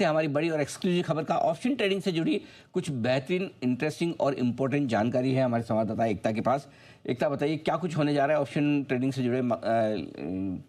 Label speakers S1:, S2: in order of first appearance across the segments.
S1: बढ़ते हैं हमारी बड़ी और एक्सक्लूसिव खबर का। ऑप्शन ट्रेडिंग से जुड़ी कुछ बेहतरीन, इंटरेस्टिंग और इम्पोर्टेंट जानकारी है हमारे संवाददाता एकता के पास। एकता, बताइए क्या कुछ होने जा रहा है ऑप्शन ट्रेडिंग से जुड़े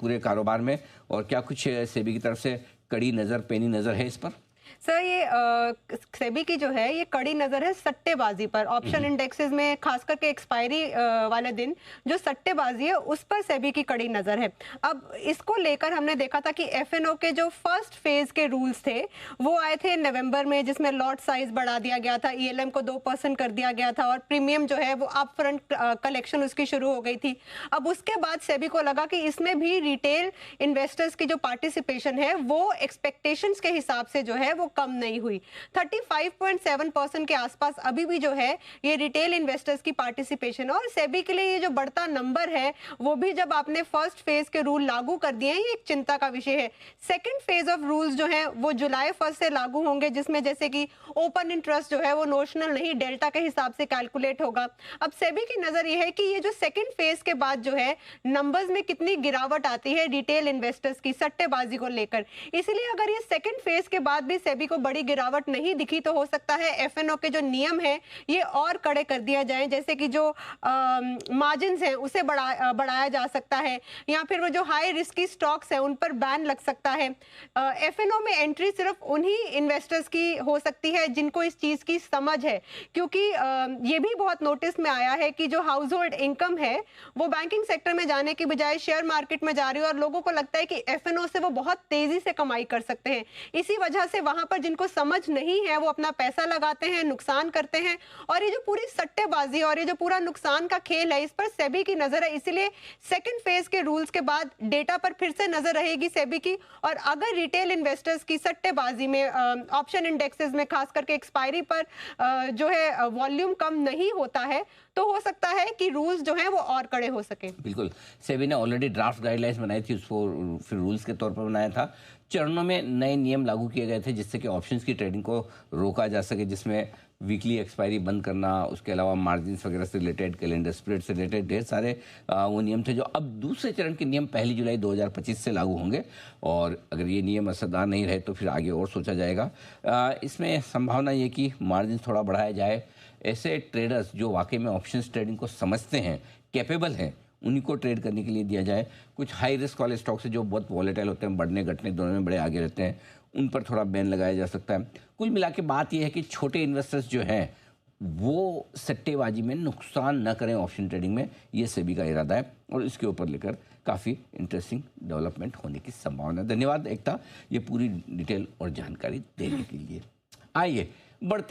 S1: पूरे कारोबार में, और क्या कुछ सेबी की तरफ से कड़ी नज़र, पैनी नज़र है इस पर?
S2: सर, ये सेबी की जो है ये कड़ी नजर है सट्टेबाजी पर। ऑप्शन इंडेक्सेस में खास करके एक्सपायरी वाले दिन जो सट्टेबाजी है उस पर सेबी की कड़ी नजर है। अब इसको लेकर हमने देखा था कि एफएनओ के जो फर्स्ट फेज के रूल्स थे वो आए थे नवंबर में, जिसमें लॉट साइज बढ़ा दिया गया था, ईएलएम को 2% कर दिया गया था और प्रीमियम जो है वो अप फ्रंट कलेक्शन उसकी शुरू हो गई थी। अब उसके बाद सेबी को लगा कि इसमें भी रिटेल इन्वेस्टर्स की जो पार्टिसिपेशन है वो एक्सपेक्टेशंस के हिसाब से जो है वो कम नहीं हुई। 35.7% के आसपास अभी भी जो है ये रिटेल इन्वेस्टर्स की पार्टिसिपेशन, और सेबी के लिए ये जो बढ़ता नंबर है वो भी जब आपने फर्स्ट फेज के रूल लागू कर दिए हैं, ये एक चिंता का विषय है। सेकंड फेज ऑफ रूल्स जो है वो जुलाई 1 से लागू होंगे, जिसमें जैसे कि ओपन इंटरेस्ट जो है वो नोशनल नहीं डेल्टा के हिसाब से कैलकुलेट होगा। अब सेबी की नजर ये है कि ये जो सेकंड फेज के बाद जो है नंबर्स में कितनी गिरावट आती है रिटेल इन्वेस्टर्स की सट्टेबाजी को लेकर। इसलिए अगर ये सेकंड फेज के बाद भी सेबी को बड़ी गिरावट नहीं दिखी तो हो सकता है एफएनओ के जो नियम है ये और कड़े कर दिया जाए, जैसे कि जो मार्जिन्स हैं उसे बढ़ाया जा सकता है, या फिर वो जो हाई रिस्की स्टॉक्स हैं उन पर बैन लग सकता है। एफएनओ में एंट्री सिर्फ उन्हीं इन्वेस्टर्स की हो सकती है जिनको इस चीज की समझ है, क्योंकि ये भी बहुत नोटिस में आया है कि जो हाउस होल्ड इनकम है वो बैंकिंग सेक्टर में जाने की बजाय शेयर मार्केट में जा रही है, और लोगों को लगता है कि एफएनओ से वो बहुत तेजी से कमाई कर सकते हैं। इसी वजह से वहां पर जिनको समझ नहीं है वो अपना पैसा लगाते हैं, नुकसान करते हैं, और ये जो पूरी सट्टेबाजी और ये जो पूरा नुकसान का खेल है इस पर सेबी की नजर है। इसलिए सेकंड फेज के रूल्स के बाद डेटा पर फिर से नजर रहेगी सेबी की, और अगर रिटेल इन्वेस्टर्स की सट्टेबाजी में ऑप्शन इंडेक्सेस में खास करके एक्सपायरी पर जो है वॉल्यूम कम नहीं होता है तो हो सकता है कि रूल्स जो हैं वो और कड़े हो सके।
S1: बिल्कुल, सेबी ने ऑलरेडी ड्राफ्ट गाइडलाइंस बनाई थी, उसको फिर रूल्स के तौर पर बनाया था। चरणों में नए नियम लागू किए गए थे जिससे कि ऑप्शंस की ट्रेडिंग को रोका जा सके, जिसमें वीकली एक्सपायरी बंद करना, उसके अलावा मार्जिन्स वगैरह से रिलेटेड, कैलेंडर स्प्रेड से रिलेटेड ढेर सारे वो नियम थे, जो अब दूसरे चरण के नियम 1 जुलाई 2025 से लागू होंगे, और अगर ये नियम असरदार नहीं रहे तो फिर आगे और सोचा जाएगा। इसमें संभावना ये कि मार्जिन थोड़ा बढ़ाया जाए। ऐसे ट्रेडर्स जो वाकई में ऑप्शंस ट्रेडिंग को समझते हैं, कैपेबल हैं, उन्हीं को ट्रेड करने के लिए दिया जाए। कुछ हाई रिस्क वाले स्टॉक्स जो बहुत वॉलेटाइल होते हैं, बढ़ने घटने दोनों में बड़े आगे रहते हैं, उन पर थोड़ा बैन लगाया जा सकता है। कुल मिला के बात यह है कि छोटे इन्वेस्टर्स जो हैं वो सट्टेबाजी में नुकसान न करें ऑप्शन ट्रेडिंग में, ये सेबी का इरादा है, और इसके ऊपर लेकर काफ़ी इंटरेस्टिंग डेवलपमेंट होने की संभावना है। धन्यवाद एकता, ये पूरी डिटेल और जानकारी देने के लिए। आइए बढ़ते